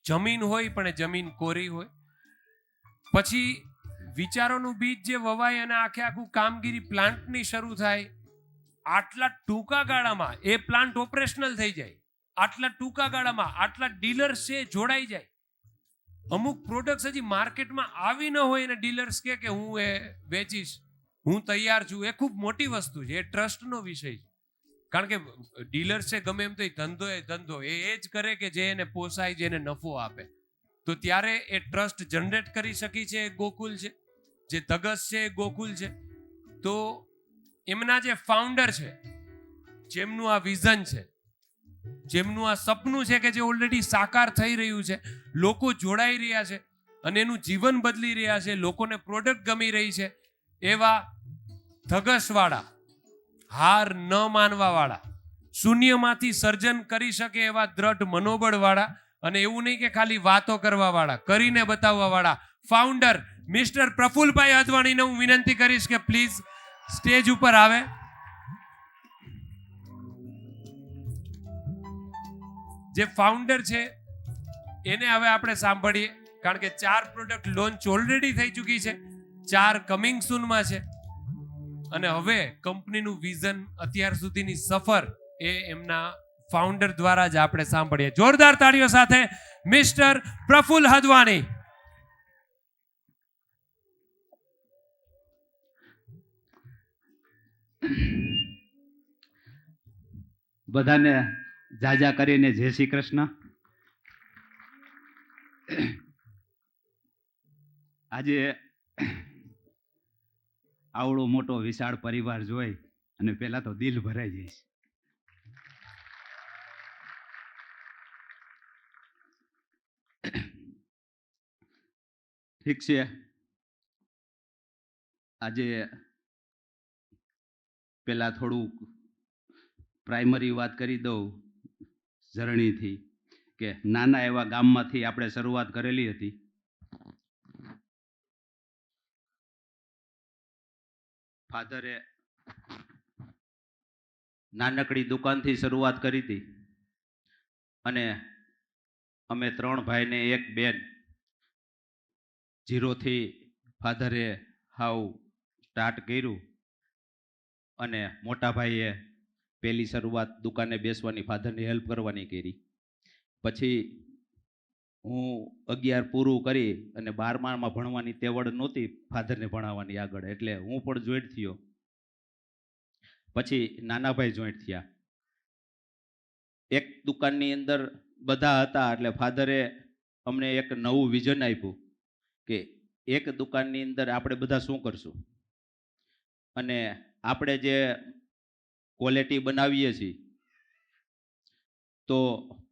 જમીન હોય પણ એ જમીન કોરી હોય. પછી વિચારોનું બીજ જે વવાય અને આખે આખું કામગીરી પ્લાન્ટની શરૂ થાય. આટલા ટૂંકા ગાળામાં એ પ્લાન્ટ ઓપરેશનલ થઈ જાય. આટલા ટૂંકા ગાળામાં આટલા ડીલર્સ છે જોડાઈ જાય. અમુક પ્રોડક્ટ્સ હજી માર્કેટમાં આવી ન હોય અને ડીલર્સ કે હું એ વેચીશ, હું તૈયાર છું, એ ખૂબ મોટી વસ્તુ છે. એ ટ્રસ્ટનો વિષય છે. કારણ કે ડીલર્સ છે ગમે એમ તો ધંધો એ જ કરે કે જે એને પોસાય, જેને નફો આપે. તો ત્યારે એ ટ્રસ્ટ જનરેટ કરી શકી છે એ ગોકુલ છે, જે ધગસ છે એ ગોકુલ છે. તો એમના જે ફાઉન્ડર છે, જેમનું આ વિઝન છે, જેમનું આ સપનું છે કે જે ઓલરેડી સાકાર થઈ રહ્યું છે, લોકો જોડાઈ રહ્યા છે અને એનું જીવન બદલી રહ્યા છે, લોકોને પ્રોડક્ટ ગમી રહી છે, એવા ધગસવાળા, હાર ન માનવાવાળા, શૂન્યમાંથી સર્જન કરી શકે એવા દ્રઢ મનોબળવાળા, અને એવું નહીં કે ખાલી વાતો કરવાવાળા, કરીને બતાવવાવાળા ફાઉન્ડર મિસ્ટર પ્રફુલભાઈ અદવાણીને હું વિનંતી કરીશ કે પ્લીઝ સ્ટેજ ઉપર આવે. જે ફાઉન્ડર છે એને હવે આપણે સાંભળીએ, કારણ કે 4 પ્રોડક્ટ લોન્ચ ઓલરેડી થઈ ચૂકી છે, 4 કમિંગ સૂનમાં છે, અને હવે કંપનીનું વિઝન, અત્યાર સુધીની સફર એ એમના ફાઉન્ડર દ્વારા જ આપણે સાંભળીએ. જોરદાર તાળીઓ સાથે મિસ્ટર પ્રફુલ હદવાણી. બધાને જાજા કરીને જય શ્રી કૃષ્ણ. આજે આવડો મોટો વિશાળ પરિવાર જોઈ અને પહેલા તો દિલ ભરાઈ જાય છે. ઠીક છે, આજે પહેલા થોડું પ્રાઇમરી વાત કરી દઉં ઝરણીથી, કે નાના એવા ગામમાંથી આપણે શરૂઆત કરેલી હતી. ફાધરે નાનકડી દુકાનથી શરૂઆત કરી હતી અને અમે 3 ભાઈ ને 1 બેન, 0થી ફાધરે હાવ સ્ટાર્ટ કર્યું. અને મોટા ભાઈએ પહેલી શરૂઆત દુકાને બેસવાની, ફાધરની હેલ્પ કરવાની કરી. પછી હું 11 પૂરું કરી અને 12મામાં ભણવાની તેવડ નહોતી ફાધરને ભણાવવાની આગળ, એટલે હું પણ જોઈન્ટ થયો. પછી નાના ભાઈ જોઈન્ટ થયા. એક દુકાનની અંદર બધા હતા એટલે ફાધરે અમને એક નવું વિઝન આપ્યું કે એક દુકાનની અંદર આપણે બધા શું કરશું, અને આપણે જે ક્વોલિટી બનાવીએ છીએ તો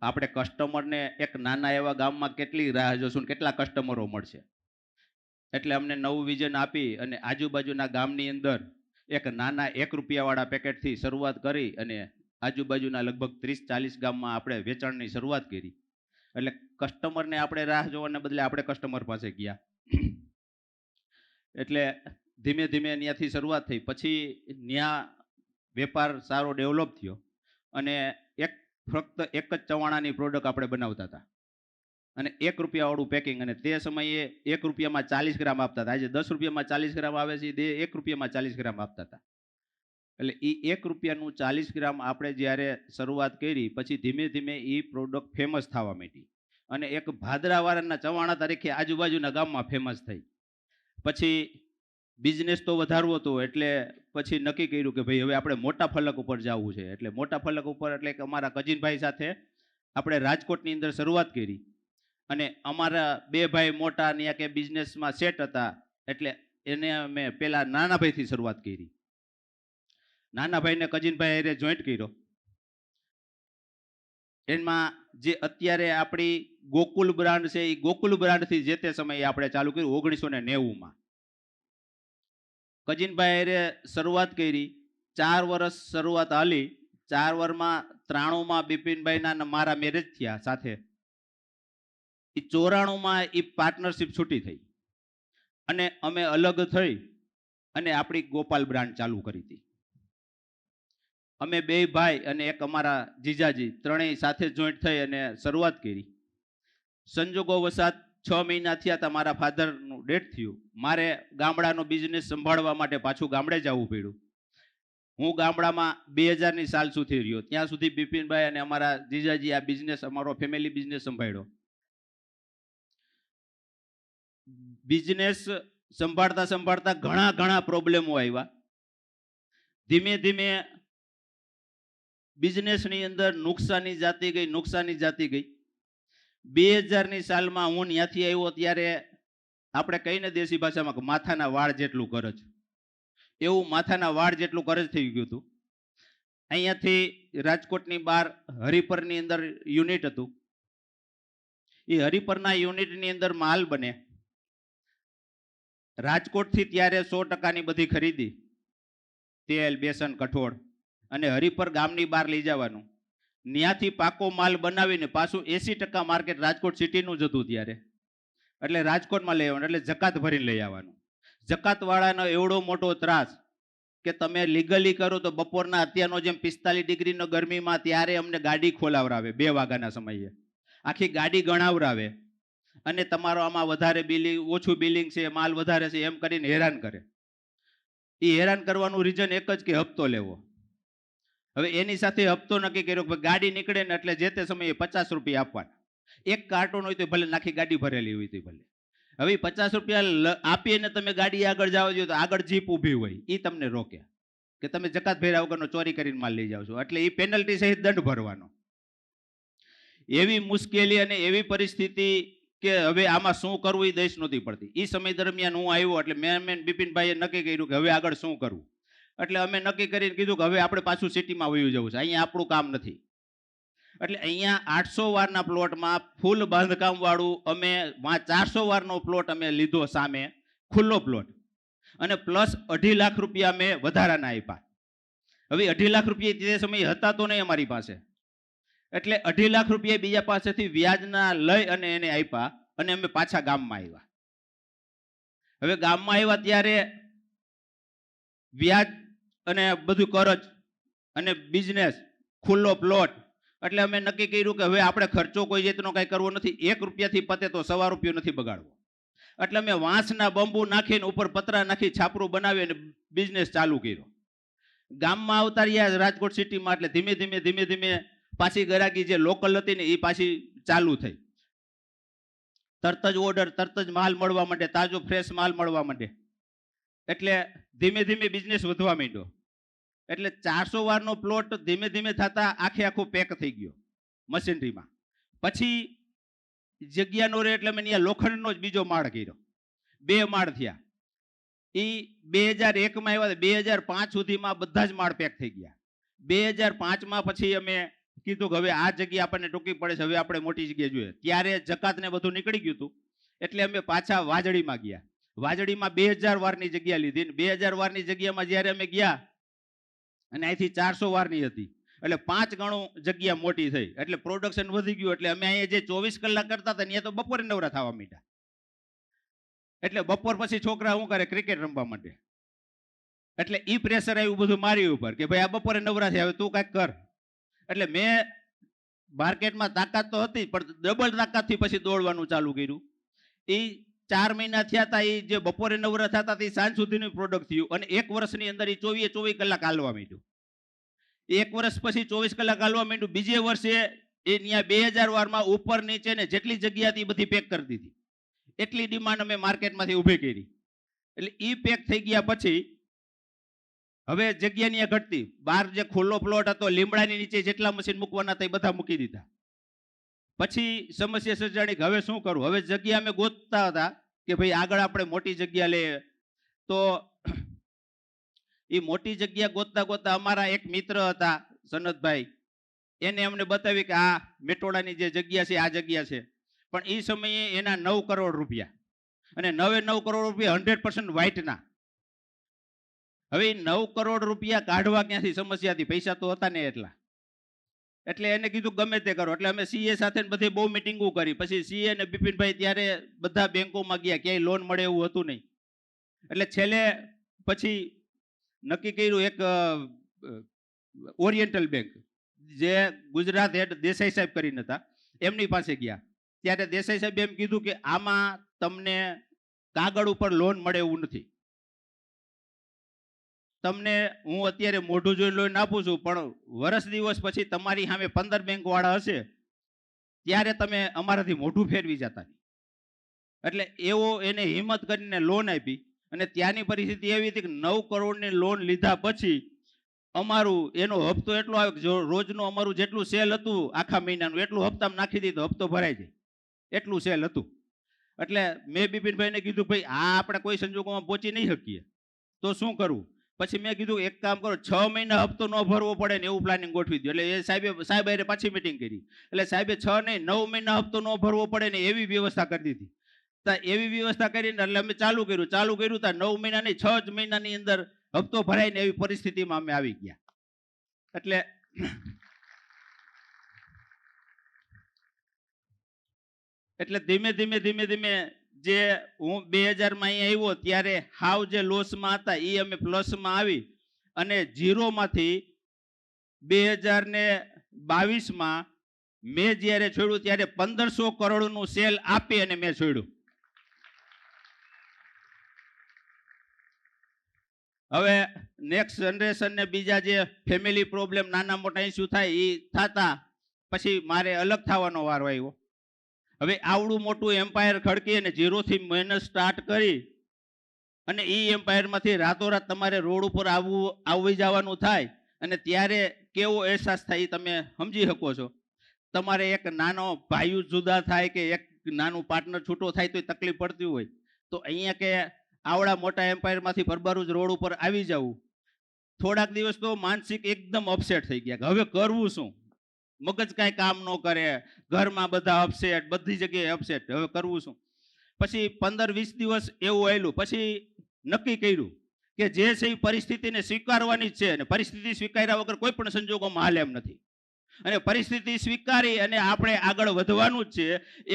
આપણે કસ્ટમરને એક નાના એવા ગામમાં કેટલી રાહ જોશું, કેટલા કસ્ટમરો મળશે. એટલે અમને નવું વિઝન આપી અને આજુબાજુના ગામની અંદર એક નાના 1 રૂપિયાવાળા પેકેટથી શરૂઆત કરી અને આજુબાજુના લગભગ 30-40 ગામમાં આપણે વેચાણની શરૂઆત કરી. એટલે કસ્ટમરને આપણે રાહ જોવાને બદલે આપણે કસ્ટમર પાસે ગયા. એટલે ધીમે ધીમે ત્યાંથી શરૂઆત થઈ. પછી ત્યાં વેપાર સારો ડેવલપ થયો અને ફક્ત એક જ ચવાણાની પ્રોડક્ટ આપણે બનાવતા હતા અને 1 રૂપિયાવાળું પેકિંગ, અને તે સમયે 1 રૂપિયામાં 40 ગ્રામ આપતા હતા. આજે 10 રૂપિયામાં 40 ગ્રામ આવે છે, 1 રૂપિયામાં 40 ગ્રામ આપતા હતા. એટલે એ 1 રૂપિયાનું 40 ગ્રામ આપણે જ્યારે શરૂઆત કરી, પછી ધીમે ધીમે એ પ્રોડક્ટ ફેમસ થવા માંડી અને એક ભાદરાવાળાના ચવાણા તરીકે આજુબાજુના ગામમાં ફેમસ થઈ. પછી બિઝનેસ તો વધારવો હતો એટલે પછી નક્કી કર્યું કે ભાઈ હવે આપણે મોટા ફલક ઉપર જવું છે. એટલે મોટા ફલક ઉપર એટલે કે અમારા કજીનભાઈ સાથે આપણે રાજકોટની અંદર શરૂઆત કરી અને અમારા 2 ભાઈ મોટા ત્યાં કે બિઝનેસમાં સેટ હતા એટલે એને અમે પહેલાં નાના ભાઈથી શરૂઆત કરી. નાના ભાઈને કજીનભાઈ હારે જોઈન્ટ કર્યો. એમાં જે અત્યારે આપણી ગોકુલ બ્રાન્ડ છે એ ગોકુલ બ્રાન્ડથી જે તે સમયે આપણે ચાલુ કર્યું 1990માં. કજીનભાઈ હારે શરૂઆત કરી, 4 વર્ષ શરૂઆત હાલી. 4 વર્ષમાં 93માં બિપિનભાઈના મારા મેરેજ થયા સાથે. એ 94માં એ પાર્ટનરશિપ છૂટી થઈ અને અમે અલગ થઈ અને આપણી ગોપાલ બ્રાન્ડ ચાલુ કરી હતી. અમે 2 ભાઈ અને એક અમારા જીજાજી ત્રણેય સાથે જોઈન્ટ થઈ અને શરૂઆત કરી. સંજોગો વસાત 6 મહિના થયા હતા, મારા ફાધરનું ડેથ થયું. મારે ગામડાનો બિઝનેસ સંભાળવા માટે પાછું ગામડે જવું પડ્યું. હું ગામડામાં 2000ની સાલ સુધી રહ્યો. ત્યાં સુધી બિપિનભાઈ અને અમારા જીજાજી આ બિઝનેસ, અમારો ફેમિલી બિઝનેસ સંભાળ્યો. બિઝનેસ સંભાળતા સંભાળતા ઘણા પ્રોબ્લેમો આવ્યા. ધીમે ધીમે બિઝનેસની અંદર નુકસાની જાતી ગઈ. 2000ની સાલમાં હું ત્યાંથી આવ્યો ત્યારે આપણે કહીને દેશી ભાષામાં કે માથાના વાળ જેટલું કરજ, એવું માથાના વાળ જેટલું કરજ થઈ ગયું હતું. અહીંયાથી રાજકોટની બહાર હરિપરની અંદર યુનિટ હતું. એ હરિપરના યુનિટની અંદર માલ બને. રાજકોટથી ત્યારે 100%ની બધી ખરીદી, તેલ, બેસન, કઠોળ, અને હરિપર ગામની બહાર લઈ જવાનું. ત્યાંથી પાકો માલ બનાવીને પાછું 80% માર્કેટ રાજકોટ સિટીનું જ હતું ત્યારે. એટલે રાજકોટમાં લઈ આવવાનું, એટલે જકાત ભરીને લઈ આવવાનું. જકાતવાળાનો એવડો મોટો ત્રાસ કે તમે લીગલી કરો તો બપોરના અત્યારનો જેમ 45 ડિગ્રીનો ગરમીમાં ત્યારે અમને ગાડી ખોલાવરાવે 2 વાગ્યાના સમયે. આખી ગાડી ગણાવરાવે અને તમારો આમાં વધારે બિલિંગ, ઓછું બિલિંગ છે, માલ વધારે છે, એમ કરીને હેરાન કરે. એ હેરાન કરવાનું રીઝન એક જ કે હપ્તો લેવો. હવે એની સાથે હપ્તો નક્કી કર્યો કે ગાડી નીકળે ને એટલે જે તે સમયે 50 રૂપિયા આપવાના. એક કાર્ટૂન હોય તો ભલે નાખી ગાડી ભરેલી હોય તો ભલે. હવે 50 રૂપિયા આપીને તમે ગાડી આગળ જાવ છો તો આગળ જીપ ઊભી હોય, એ તમને રોકે કે તમે જકાત ભર્યા વગરનો ચોરી કરીને માલ લઈ જાવ છો, એટલે એ પેનલ્ટી સહિત દંડ ભરવાનો. એવી મુશ્કેલી અને એવી પરિસ્થિતિ કે હવે આમાં શું કરવું એ દેશ નહોતી પડતી. એ સમય દરમિયાન હું આવ્યો એટલે મેં બિપિનભાઈએ નક્કી કર્યું કે હવે આગળ શું કરવું. એટલે અમે નક્કી કરીને કીધું કે હવે આપણે પાછું સિટીમાં વયું જવું છે, અહીંયા આપણું કામ નથી. એટલે અહીંયા 800 વારના પ્લોટમાં ફૂલ બાંધકામ વાળું અમે 400 વારનો પ્લોટ અમે લીધો સામે, ખુલ્લો પ્લોટ, અને પ્લસ 2.5 લાખ રૂપિયા અમે વધારાના આપ્યા. હવે 2.5 લાખ રૂપિયા તે સમયે હતા તો નહીં અમારી પાસે, એટલે 2.5 લાખ રૂપિયા બીજા પાસેથી વ્યાજના લઈ અને એને આપ્યા અને અમે પાછા ગામમાં આવ્યા. હવે ગામમાં આવ્યા ત્યારે વ્યાજ અને બધું કરજ અને બિઝનેસ, ખુલ્લો પ્લોટ, એટલે અમે નક્કી કર્યું કે હવે આપણે ખર્ચો કોઈ જાતનો કાંઈ કરવો નથી. 1 રૂપિયાથી પતે તો 1.25 રૂપિયો નથી બગાડવો. એટલે અમે વાંસના બંબુ નાખીને ઉપર પતરા નાખી છાપરું બનાવી અને બિઝનેસ ચાલુ કર્યો. ગામમાં આવતા રહ્યા રાજકોટ સિટીમાં, એટલે ધીમે ધીમે પાછી ગરાગી જે લોકલ હતી ને એ પાછી ચાલુ થઈ. તરત જ ઓર્ડર, તરત જ માલ મળવા માંડે, તાજો ફ્રેશ માલ મળવા માંડે. એટલે ધીમે બિઝનેસ વધવા માંડ્યો. એટલે 400 વારનો પ્લોટ ધીમે થતા આખો પેક થઈ ગયો મશીનરીમાં. પછી જગ્યા નો રહે એટલે મેં અહીંયા લોખંડનો જ બીજો માળ કર્યો. 2 માળ થયા. એ 2001માં આવ્યા, 2005 સુધીમાં બધા જ માળ પેક થઈ ગયા. 2005માં પછી અમે કીધું કે હવે આ જગ્યા આપણને ટૂંકી પડે છે, હવે આપણે મોટી જગ્યા જોઈએ. ત્યારે જકાત ને બધું નીકળી ગયું હતું, એટલે અમે પાછા વાજડીમાં ગયા. વાજડીમાં 2000 વારની જગ્યા લીધી. 2000 વારની જગ્યામાં જ્યારે અમે ગયા અને અહીંથી 400 વારની હતી, એટલે 5 ગણું જગ્યા મોટી થઈ, એટલે પ્રોડક્શન વધી ગયું. એટલે અમે અહીંયા જે 24 કલાક કરતા હતા ત્યાં તો બપોરે નવરા થવા માંડ્યા. એટલે બપોર પછી છોકરા શું કરે, ક્રિકેટ રમવા માટે. એટલે ઈ પ્રેશર આવ્યું બધું મારી ઉપર કે ભાઈ આ બપોરે નવરા થયા, હવે તું કાંઈક કર. એટલે મેં માર્કેટમાં તાકાત તો હતી પણ ડબલ તાકાતથી પછી દોડવાનું ચાલુ કર્યું. એ 4 મહિના થયા હતા. એ જે બપોરે નવરા થતા તે સાંજ સુધીનું પ્રોડક્ટ થયું અને 1 વર્ષની અંદર એ 24 કલાક હાલવા માંડ્યું. 1 વર્ષ પછી 24 કલાક હાલવા માંડ્યું. બીજે વર્ષે એ ત્યાં 2000 વારમાં ઉપર નીચે ને જેટલી જગ્યા હતી એ બધી પેક કરી દીધી. એટલી ડિમાન્ડ અમે માર્કેટમાંથી ઊભી કરી. એટલે એ પેક થઈ ગયા પછી હવે જગ્યા ત્યાં ઘટતી. બહાર જે ખુલ્લો પ્લોટ હતો, લીમડાની નીચે જેટલા મશીન મૂકવાના હતા એ બધા મૂકી દીધા. પછી સમસ્યા સર્જાણી કે હવે શું કરવું. હવે જગ્યા અમે ગોતતા હતા કે ભાઈ આગળ આપણે મોટી જગ્યા લઈએ. તો એ મોટી જગ્યા ગોતતા અમારા એક મિત્ર હતા સનતભાઈ, એને અમને બતાવી કે આ મેટોડાની જે જગ્યા છે આ જગ્યા છે. પણ એ સમયે એના 9 કરોડ રૂપિયા, અને 9 કરોડ રૂપિયા 100% વ્હાઇટના. હવે 9 કરોડ રૂપિયા કાઢવા ક્યાંથી સમસ્યા હતી, પૈસા તો હતા ને એટલા. એટલે એને કીધું ગમે તે કરો. એટલે અમે સીએ સાથે બધે બહુ મિટિંગો કરી. પછી સીએ અને બિપિનભાઈ ત્યારે બધા બેંકોમાં ગયા, ક્યાંય લોન મળે એવું હતું નહીં. એટલે છેલ્લે પછી નક્કી કર્યું એક ઓરિએન્ટલ બેંક, જે ગુજરાત હેડ દેસાઈ સાહેબ કરીને હતા, એમની પાસે ગયા. ત્યારે દેસાઈ સાહેબ એમ કીધું કે આમાં તમને કાગળ ઉપર લોન મળે એવું નથી. તમને હું અત્યારે મોઢું જોઈ લોન આપું છું, પણ વર્ષ દિવસ પછી તમારી સામે 15 બેંક વાળા હશે ત્યારે તમે અમારાથી મોઢું ફેરવી જતા નહીં. એટલે એવો એને હિંમત કરીને લોન આપી અને ત્યાંની પરિસ્થિતિ એવી હતી કે 9 કરોડની લોન લીધા પછી અમારું એનો હપ્તો એટલો આવ્યો કે રોજનું અમારું જેટલું સેલ હતું આખા મહિનાનું એટલું હપ્તામાં નાખી દીધું, હપ્તો ભરાઈ જાય એટલું સેલ હતું. એટલે મેં બિપિનભાઈને કીધું ભાઈ આ આપણે કોઈ સંજોગોમાં પહોંચી નહીં શકીએ તો શું કરવું. પછી મેં કીધું એક કામ કરો, 6 મહિના હપ્તો ન ભરવો પડે ને એવું પ્લાનિંગ ગોઠવી દો. એટલે એ સાહેબ હારે પાછી મિટિંગ કરી. એટલે સાહેબે 6 નહીં 9 મહિના હપ્તો ન ભરવો પડે ને એવી વ્યવસ્થા કરી દીધી. તો એવી વ્યવસ્થા કરીને એટલે અમે ચાલુ કર્યું તો 9 મહિના નહીં 6 જ મહિનાની અંદર હપ્તો ભરાઈને એવી પરિસ્થિતિમાં અમે આવી ગયા. એટલે ધીમે ધીમે જે હું 2000માં અહીંયા આવ્યો ત્યારે હાવ જે લોસમાં હતા એ અમે પ્લસમાં આવી અને ઝીરોમાંથી 2022માં મેં જ્યારે છોડ્યું ત્યારે 1500 કરોડનું સેલ આપી અને મેં છોડ્યું. હવે નેક્સ્ટ જનરેશનને બીજા જે ફેમિલી પ્રોબ્લેમ નાના મોટા ઇસ્યુ થાય એ થતા પછી મારે અલગ થવાનો વારો આવ્યો. હવે આવડું મોટું એમ્પાયર ખડકી અને ઝીરોથી મહેનત સ્ટાર્ટ કરી અને એ એમ્પાયરમાંથી રાતોરાત તમારે રોડ ઉપર આવી જવાનું થાય અને ત્યારે કેવો અહેસાસ થાય એ તમે સમજી શકો છો. તમારે એક નાનો ભાઈ જુદા થાય કે એક નાનું પાર્ટનર છૂટો થાય તો તકલીફ પડતી હોય, તો અહીંયા કે આવડા મોટા એમ્પાયરમાંથી ભરભરું જ રોડ ઉપર આવી જવું. થોડાક દિવસ તો માનસિક એકદમ અપસેટ થઈ ગયા કે હવે કરવું શું, મગજ કાંઈ કામ ન કરે, ઘરમાં બધા અપસેટ, બધી જગ્યાએ અપસેટ, હવે કરવું શું. પછી 15-20 દિવસ એવું આવેલું. પછી નક્કી કર્યું કે જે છે એ પરિસ્થિતિને સ્વીકારવાની જ છે અને પરિસ્થિતિ સ્વીકાર્યા વગર કોઈ પણ સંજોગોમાં હાલે એમ નથી અને પરિસ્થિતિ સ્વીકારી અને આપણે આગળ વધવાનું જ છે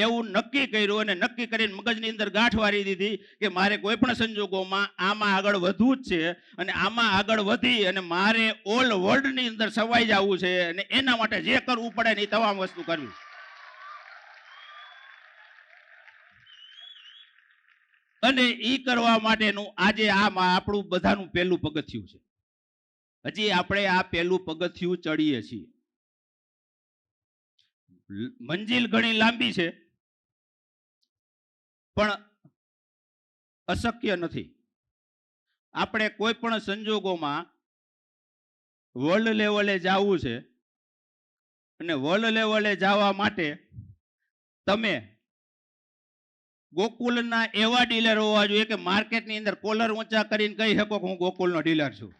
એવું નક્કી કર્યું અને નક્કી કરીને મગજની અંદર ગાંઠ વાળી દીધી કે મારે કોઈ પણ સંજોગોમાં આમાં આગળ વધવું જ છે અને આમાં આગળ વધી અને મારે ઓલ વર્લ્ડની અંદર સવાઈ જવું છે અને એના માટે જે કરવું પડે ને એ તમામ વસ્તુ કરવી. અને એ કરવા માટેનું આજે આમાં આપણું બધાનું પહેલું પગથિયું છે. હજી આપણે આ પહેલું પગથિયું ચડીએ છીએ. મંજિલ ઘણી લાંબી છે પણ અશક્ય નથી. આપણે કોઈ પણ સંજોગોમાં વર્લ્ડ લેવલે જવું છે અને વર્લ્ડ લેવલે જવા માટે તમે ગોકુલના એવા ડીલર હોવા જોઈએ કે માર્કેટની અંદર કોલર ઊંચા કરીને કહી શકો કે હું ગોકુલનો ડીલર છું.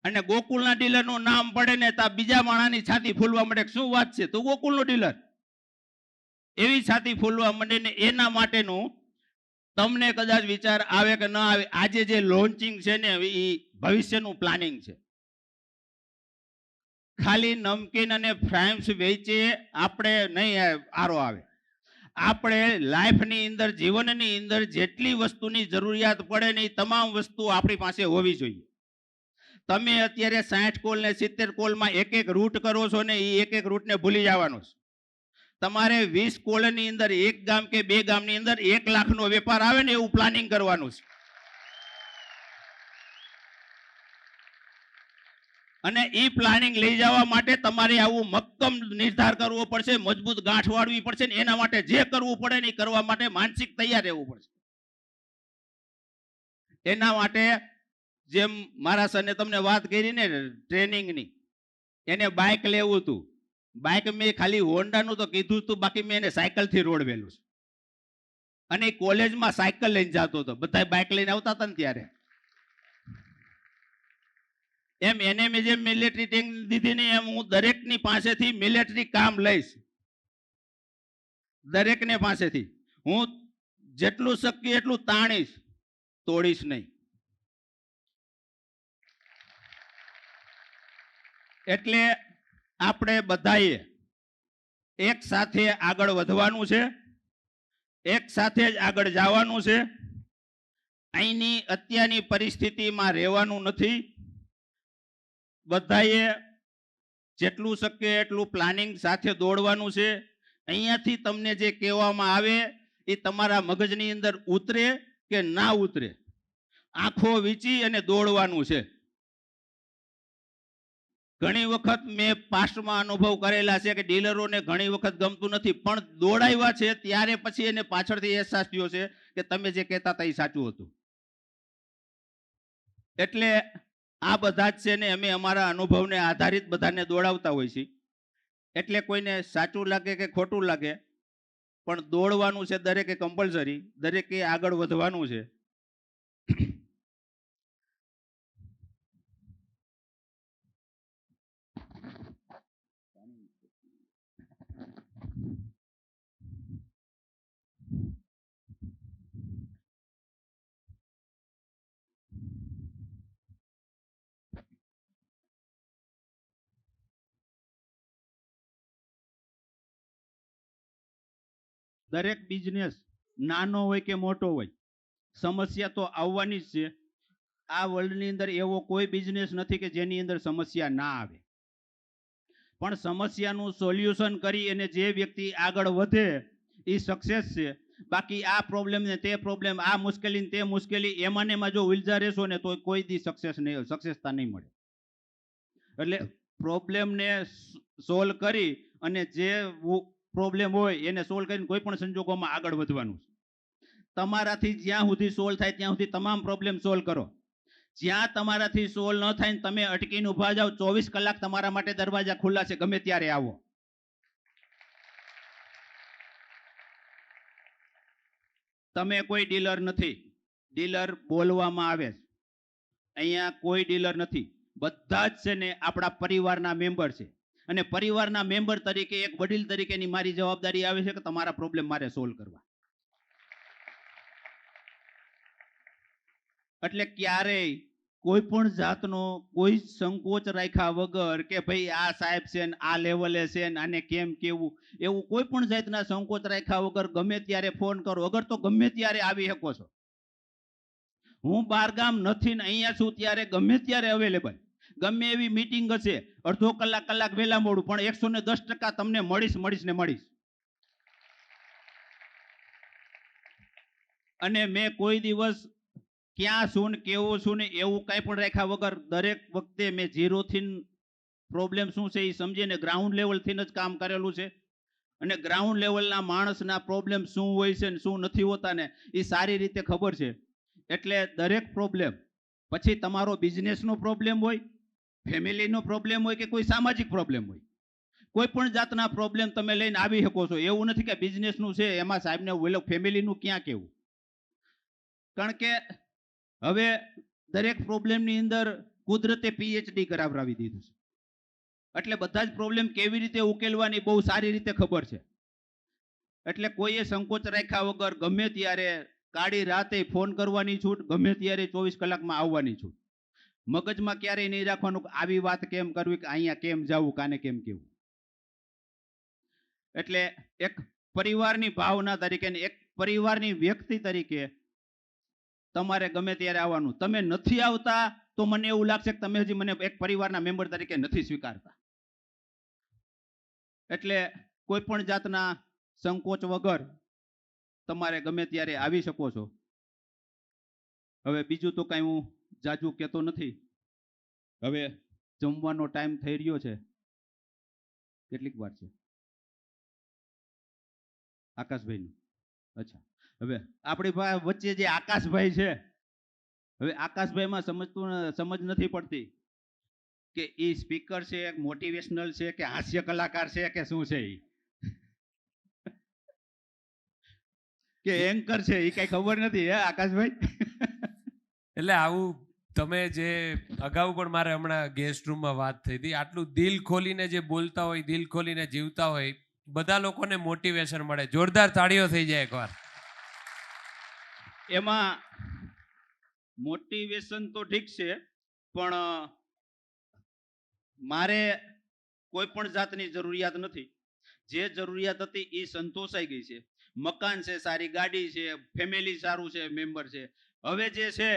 અને ગોકુલના ડીલરનું નામ પડે ને તો બીજા માણસની છાતી ફૂલવા માંડે, શું વાત છે, તો ગોકુલનો ડીલર, એવી છાતી ફૂલવા માંડે ને એના માટેનું તમને કદાચ વિચાર આવે કે ન આવે. આજે જે લોન્ચિંગ છે ને એ ભવિષ્યનું પ્લાનિંગ છે. ખાલી નમકીન અને ફ્રાઈમ્સ વેચે આપણે નહીં આરો આવે. આપણે લાઈફની અંદર જીવનની અંદર જેટલી વસ્તુની જરૂરિયાત પડે ને એ તમામ વસ્તુ આપણી પાસે હોવી જોઈએ. તમે અત્યારે 60 કોલ ને 70 કોલમાં એક રૂટ કરો છો ને એ એક રૂટને ભૂલી જવાનો છે. તમારે 20 કોલની અંદર એક ગામ કે 2 ગામની અંદર 1 લાખનો વેપાર આવે ને એવું પ્લાનિંગ કરવાનું છે. અને એ પ્લાનિંગ લઈ જવા માટે તમારે આવું મક્કમ નિર્ધાર કરવો પડશે, મજબૂત ગાંઠ વાળવી પડશે ને એના માટે જે કરવું પડે ને એ કરવા માટે માનસિક તૈયાર રહેવું પડશે. એના માટે જેમ મારા સરને તમને વાત કરી ને ટ્રેનિંગની, એને બાઇક લેવું હતું. બાઇક મેં ખાલી હોન્ડાનું તો કીધું હતું, બાકી મેં એને સાયકલથી રોડવેલું છે. અને કોલેજમાં સાયકલ લઈને જતો હતો, બધા બાઇક લઈને આવતા હતા ને ત્યારે. એમ એને મેં જેમ મિલિટરી ટ્રેનિંગ દીધી ને એમ હું દરેકની પાસેથી મિલિટરી કામ લઈશ. દરેકને પાસેથી હું જેટલું શક્ય એટલું તાણીશ, તોડીશ નહીં. એટલે આપણે બધાએ એક સાથે આગળ વધવાનું છે, એક સાથે જ આગળ જવાનું છે. અહીંની અત્યારની પરિસ્થિતિમાં રહેવાનું નથી. બધાએ જેટલું શક્ય એટલું પ્લાનિંગ સાથે દોડવાનું છે. અહીંયાથી તમને જે કહેવામાં આવે એ તમારા મગજની અંદર ઉતરે કે ના ઉતરે, આંખો વીંચી અને દોડવાનું છે. ઘણી વખત મેં પાસ્ટમાં અનુભવ કરેલા છે કે ડીલરોને ઘણી વખત ગમતું નથી, પણ દોડાવ્યા છે ત્યારે પછી એને પાછળથી અહેસાસ થયો છે કે તમે જે કહેતા હતા એ સાચું હતું. એટલે આ બધા જ છે ને અમે અમારા અનુભવને આધારિત બધાને દોડાવતા હોય છીએ. એટલે કોઈને સાચું લાગે કે ખોટું લાગે, પણ દોડવાનું છે દરેકે કમ્પલસરી, દરેકે આગળ વધવાનું છે. દરેક બિઝનેસ નાનો હોય કે મોટો હોય, સમસ્યા તો આવવાની જ છે. આ વર્લ્ડની અંદર એવો કોઈ બિઝનેસ નથી કે જેની અંદર સમસ્યા ના આવે, પણ સમસ્યાનું સોલ્યુશન કરી અને જે વ્યક્તિ આગળ વધે એ સક્સેસ છે. બાકી આ પ્રોબ્લેમ ને તે પ્રોબ્લેમ, આ મુશ્કેલી ને તે મુશ્કેલી, એમાં ને એમાં જો ઉલઝા રહેશો ને તો કોઈ દી સક્સેસતા નહીં મળે. એટલે પ્રોબ્લેમને સોલ્વ કરી અને જે પ્રોબ્લેમ હોય એને સોલ્વ કરીને કોઈ પણ સંજોગોમાં આગળ વધવાનું છે. તમારાથી જ્યાં સુધી સોલ્વ થાય ત્યાં સુધી તમામ પ્રોબ્લેમ સોલ્વ કરો. જ્યાં તમારાથી સોલ્વ ન થાય ને તમે અટકીને ઊભા જાઓ, 24 કલાક તમારા માટે દરવાજા ખુલ્લા છે, ગમે ત્યારે આવો. તમે કોઈ ડીલર નથી, ડીલર બોલવામાં આવે છે. અહીંયા કોઈ ડીલર નથી, બધા જ છે ને આપણા પરિવારના મેમ્બર છે. અને પરિવારના મેમ્બર તરીકે, એક વડીલ તરીકેની મારી જવાબદારી આવે છે કે તમારા પ્રોબ્લેમ મારે સોલ્વ કરવા. એટલે ક્યારેય કોઈ પણ જાતનો કોઈ સંકોચ રાખ્યા વગર કે ભાઈ આ સાહેબ છે ને આ લેવલે છે ને આને કેમ કેવું, એવું કોઈ પણ જાતના સંકોચ રાખ્યા વગર ગમે ત્યારે ફોન કરો. અગર તો ગમે ત્યારે આવી શકો છો. હું બહારગામ નથી ને અહીંયા છું ત્યારે ગમે ત્યારે અવેલેબલ. ગમે એવી મીટિંગ હશે, અડધો કલાક વહેલા મોડું, પણ 110% તમને મળીશ. અને મેં કોઈ દિવસ ક્યાં છું ને કેવું છું ને એવું કાંઈ પણ રાખ્યા વગર દરેક વખતે મેં 0 થી પ્રોબ્લેમ શું છે એ સમજીને ગ્રાઉન્ડ લેવલથી જ કામ કરેલું છે. અને ગ્રાઉન્ડ લેવલના માણસના પ્રોબ્લેમ શું હોય છે ને શું નથી હોતા ને એ સારી રીતે ખબર છે. એટલે દરેક પ્રોબ્લેમ, પછી તમારો બિઝનેસનો પ્રોબ્લેમ હોય, ફેમિલીનો પ્રોબ્લેમ હોય કે કોઈ સામાજિક પ્રોબ્લેમ હોય, કોઈ પણ જાતના પ્રોબ્લેમ તમે લઈને આવી શકો છો. એવું નથી કે બિઝનેસનું છે એમાં સાહેબને બોલો, ફેમિલીનું ક્યાં કેવું. કારણ કે હવે દરેક પ્રોબ્લેમની અંદર કુદરતે PhD કરાવડાવી દીધું છે. એટલે બધા જ પ્રોબ્લેમ કેવી રીતે ઉકેલવાની બહુ સારી રીતે ખબર છે. એટલે કોઈએ સંકોચ રાખ્યા વગર ગમે ત્યારે કાળી રાતે ફોન કરવાની છૂટ, ગમે ત્યારે 24 કલાકમાં આવવાની છૂટ. મગજમાં ક્યારેય નહીં રાખવાનું કે આવી વાત કેમ કરવી, કે અહીંયા કેમ જવું, કાને કેમ કેવું. એટલે એક પરિવારની ભાવના તરીકે, એક પરિવારની વ્યક્તિ તરીકે તમારે ગમે ત્યારે આવવાનું. તમે નથી આવતા તો મને એવું લાગશે કે તમે હજી મને એક પરિવારના મેમ્બર તરીકે નથી સ્વીકારતા. એટલે કોઈ પણ જાતના સંકોચ વગર તમારે ગમે ત્યારે આવી શકો છો. હવે બીજું તો કાંઈ હું જાજુ કહેતો નથી. હવે જમવાનો ટાઈમ થઈ રહ્યો છે. કેટલીક વાર છે આકાશભાઈનું? અચ્છા, હવે આપણી વચ્ચે જે આકાશભાઈ છે, હવે આકાશભાઈમાં સમજ નથી પડતી કે એ સ્પીકર છે, મોટિવેશનલ છે કે હાસ્ય કલાકાર છે કે શું છે, કે એન્કર છે, એ કઈ ખબર નથી. હે આકાશભાઈ? એટલે આવું તમે જે અગાઉ પણ મારે હમણાં ગેસ્ટ રૂમમાં વાત થઈ હતી, આટલું દિલ ખોલીને જે બોલતા હોય, દિલ ખોલીને જીવતા હોય, બધા લોકોને મોટિવેશન મળે. જોરદાર તાળીઓ થઈ જાય એકવાર. એમાં મોટિવેશન તો ઠીક છે, પણ મારે કોઈ પણ જાતની જરૂરિયાત નથી. જે જરૂરિયાત હતી એ સંતોષાઈ ગઈ છે. મકાન છે, સારી ગાડી છે, ફેમિલી સારું છે, મેમ્બર છે. હવે જે છે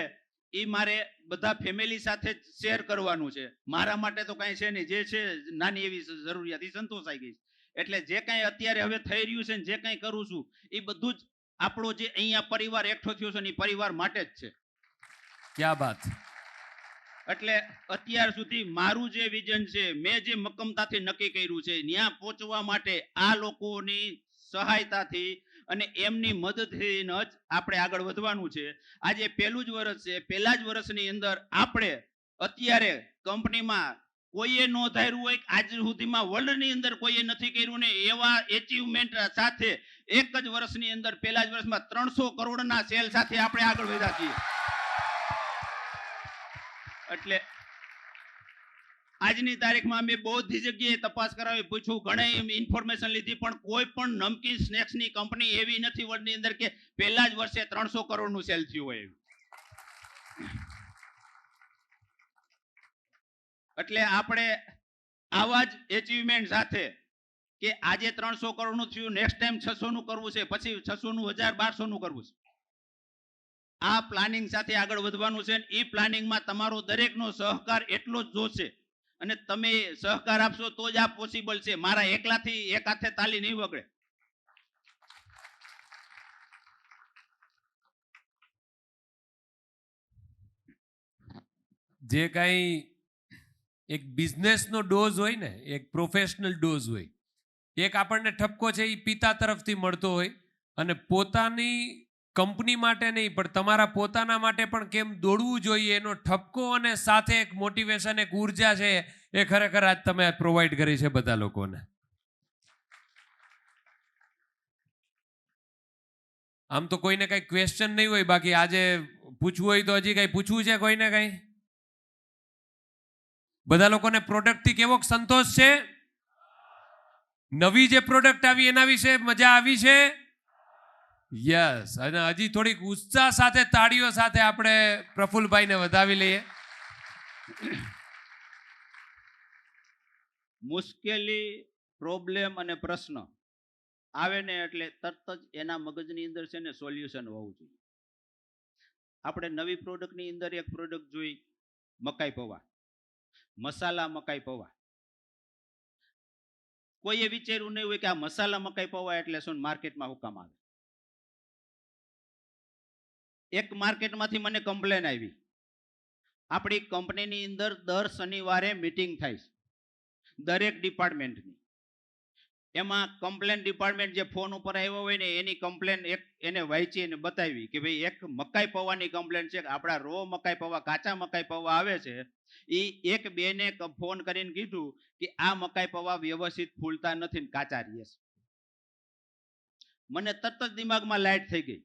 એ મારે બધા ફેમિલી સાથે શેર કરવાનું છે. મારા માટે તો કાંઈ છે નહીં, જે છે નાની એવી જરૂરિયાત એ સંતોષાઈ ગઈ. એટલે જે કાંઈ અત્યારે હવે થઈ રહ્યું છે ને જે કાંઈ કરું છું એ બધું જ આપણો જે અહીંયા પરિવાર એકઠો થયો છે ને એ પરિવાર માટે જ છે. ક્યા બાત. એટલે અત્યાર સુધી મારું જે વિઝન છે, મેં જે મક્કમતાથી નક્કી કર્યું છે, ત્યાં પહોંચવા માટે આ લોકોની સહાયતાથી અને એમની મદદથી જ આપણે આગળ વધવાનું છે. આજે પહેલું જ વર્ષ છે. પહેલા જ વર્ષની અંદર આપણે અત્યારે કંપનીમાં કોઈએ ન ધાર્યું હોય, આજ સુધીમાં વર્લ્ડની અંદર કોઈએ નથી કર્યું ને એવા એચિવમેન્ટ સાથે એક જ વર્ષની અંદર પહેલા જ વર્ષમાં 300 કરોડના સેલ સાથે આપણે આગળ વધ્યા છીએ. એટલે આજની તારીખમાં મેં બધી જગ્યાએ તપાસ કરાવી, પૂછ્યું, ઘણી ઇન્ફોર્મેશન લીધી, પણ કોઈ પણ નમકીન સ્નેક્સની કંપની એવી નથી વર્લ્ડની અંદર કે પહેલા જ વર્ષે 300 કરોડનું સેલ થયું હોય. એટલે આપણે આવા જ એચિવમેન્ટ સાથે કે આજે 300 કરોડનું થયું, નેક્સ્ટ ટાઈમ 600 નું કરવું છે, પછી 600 નું 1000 1200 નું કરવું છે. આ પ્લાનિંગ સાથે આગળ વધવાનું છે. એ પ્લાનિંગમાં તમારો દરેકનો સહકાર એટલો જ જોશે અને તમે સહકાર આપશો તો જ આ પોસિબલ છે. મારા એકલાથી એક હાથે તાલી નહીં વગડે. જે કાંઈ એક બિઝનેસનો ડોઝ હોય ને, એક પ્રોફેશનલ ડોઝ હોય, એક આપણને ઠપકો છે એ પિતા તરફથી મળતો હોય, અને પોતાની કંપની માટે નહીં પણ તમારા પોતાના માટે પણ કેમ દોડવું જોઈએ એનો ઠપકો અને સાથે એક મોટિવેશન, એક ઉર્જા છે એ ખરેખર આજ તમે પ્રોવાઈડ કરી છે બધા લોકોને. આમ તો કોઈને કઈ ક્વેશ્ચન નહીં હોય, બાકી આજે પૂછવું હોય તો હજી કઈ પૂછવું છે કોઈને કઈ? બધા લોકોને પ્રોડક્ટથી કેવો સંતોષ છે? નવી જે પ્રોડક્ટ આવી એના વિશે મજા આવી છે? યસ. અને હજી થોડીક ઉત્સાહ સાથે તાળીઓ સાથે આપણે પ્રફુલભાઈને વધાવી લઈએ. મુશ્કેલી, પ્રોબ્લેમ અને પ્રશ્ન આવે ને એટલે તરત જ એના મગજની અંદર છે ને સોલ્યુશન હોવું જોઈએ. આપણે નવી પ્રોડક્ટની અંદર એક પ્રોડક્ટ જોઈ, મકાઈ પૌવા, મસાલા મકાઈ પૌવા. કોઈએ વિચાર્યું નહીં હોય કે આ મસાલા મકાઈ પૌવા એટલે શું, માર્કેટમાં હું કામ આવે. એક માર્કેટમાંથી મને કમ્પ્લેન આવી, આપણી કંપનીની અંદર દર શનિવારે મીટિંગ થાય છે દરેક ડિપાર્ટમેન્ટની. એમાં કમ્પ્લેન ડિપાર્ટમેન્ટ જે ફોન ઉપર આવ્યો હોય ને એની કમ્પ્લેન એક એને વાંચી અને બતાવી કે ભાઈ એક મકાઈ પૌવાની કમ્પ્લેન છે, આપણા રો મકાઈ પૌવા, કાચા મકાઈ પૌવા આવે છે, એ એક બેને ફોન કરીને કીધું કે આ મકાઈ પૌવા વ્યવસ્થિત ફૂલતા નથી ને કાચા રહે છે. મને તરત જ દિમાગમાં લાઈટ થઈ ગઈ.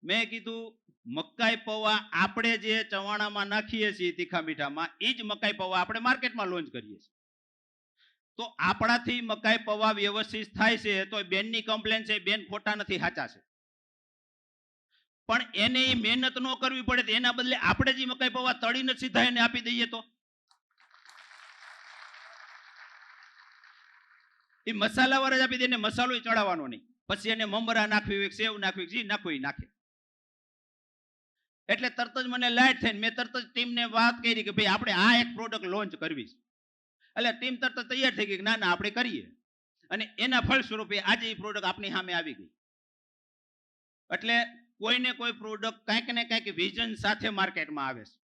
મેં કીધું મકાઈ પૌવા આપણે જે ચવાણામાં નાખીએ છીએ તીખા મીઠામાં, એ જ મકાઈ પૌવા આપણે માર્કેટમાં લોન્ચ કરીએ છીએ. તો આપણાથી મકાઈ પૌવા વ્યવસ્થિત થાય છે તો બેનની કમ્પ્લેન છે, બેન ખોટા નથી, સાચા છે. પણ એને મહેનત ન કરવી પડે તો એના બદલે આપણે જે મકાઈ પૌવા તળીને સીધા એને આપી દઈએ તો એ મસાલા વાળા જ આપી દે, એને મસાલો ચડાવવાનો નહીં, પછી એને મમરા નાખવી હોય, સેવ નાખવી, જે નાખવું એ નાખે. એટલે તરત જ મને લાઈટ થઈને મેં તરત જ ટીમને વાત કરી કે ભાઈ આપણે આ એક પ્રોડક્ટ લોન્ચ કરવી છે. એટલે ટીમ તરત તૈયાર થઈ ગઈ કે ના ના આપણે કરીએ, અને એના ફળ સ્વરૂપે આજે એ પ્રોડક્ટ આપણી સામે આવી ગઈ. એટલે કોઈને કોઈ પ્રોડક્ટ કંઈક ને કંઈક વિઝન સાથે માર્કેટમાં આવે છે.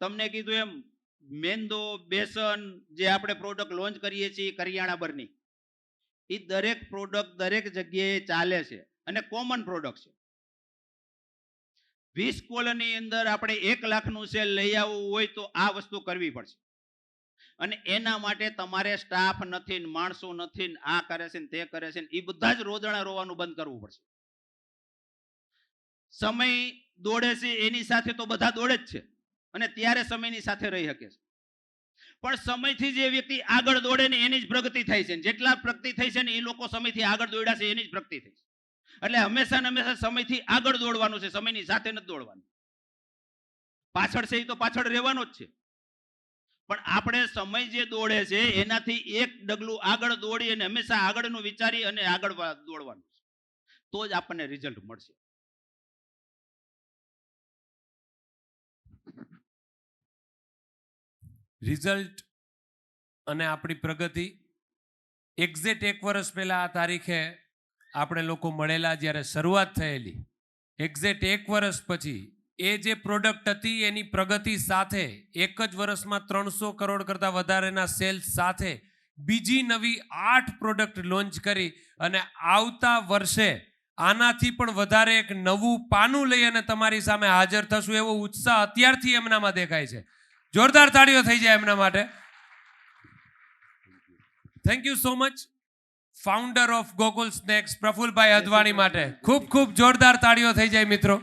તમને કીધું એમ મેંદો, બેસન જે આપણે પ્રોડક્ટ લોન્ચ કરીએ છીએ કરિયાણા બરની, એ દરેક પ્રોડક્ટ દરેક જગ્યાએ ચાલે છે અને કોમન પ્રોડક્ટ છે. 20 કોલની અંદર આપણે 1 લાખનું સેલ લઈ આવવું હોય તો આ વસ્તુ કરવી પડશે. અને એના માટે તમારે સ્ટાફ નથી, માણસો નથી, આ કરે છે ને તે કરે છે, એ બધા જ રોદણા રોવાનું બંધ કરવું પડશે. સમય દોડે છે એની સાથે તો બધા દોડે જ છે અને ત્યારે સમયની સાથે રહી શકે છે. પણ સમયથી જે વ્યક્તિ આગળ દોડે ને એની જ પ્રગતિ થાય છે. જેટલા પ્રગતિ થઈ છે ને એ લોકો સમયથી આગળ દોડ્યા છે એની જ પ્રગતિ થઈ છે. એટલે હંમેશા ને હંમેશા સમયથી આગળ દોડવાનું છે, સમયની સાથે નથી દોડવાનું. પાછળ છે એ તો પાછળ રહેવાનો જ છે, પણ આપણે સમય જે દોડે છે એનાથી એક ડગલું આગળ દોડી અને હંમેશા આગળનું વિચારી અને આગળ દોડવાનું છે, તો જ આપણને રિઝલ્ટ મળશે. રિઝલ્ટ અને આપણી પ્રગતિ એક્ઝેક્ટ 1 વર્ષ પહેલા આ તારીખે આપણે લોકો મળેલા જ્યારે શરૂઆત થયેલી, એક્ઝેક્ટ 1 વર્ષ પછી એ જે પ્રોડક્ટ હતી એની પ્રગતિ સાથે 1 જ વર્ષમાં 300 કરોડ કરતાં વધારેના સેલ્સ સાથે બીજી નવી 8 પ્રોડક્ટ લોન્ચ કરી અને આવતા વર્ષે આનાથી પણ વધારે એક નવું પાનું લઈ અને તમારી સામે હાજર થશું એવો ઉત્સાહ અત્યારથી એમનામાં દેખાય છે. જોરદાર તાળીઓ થઈ જાય એમના માટે. Thank you so much founder of Gokul snacks Prafulbhai Advani માટે ખૂબ ખૂબ જોરદાર તાળીઓ થઈ જાય મિત્રો.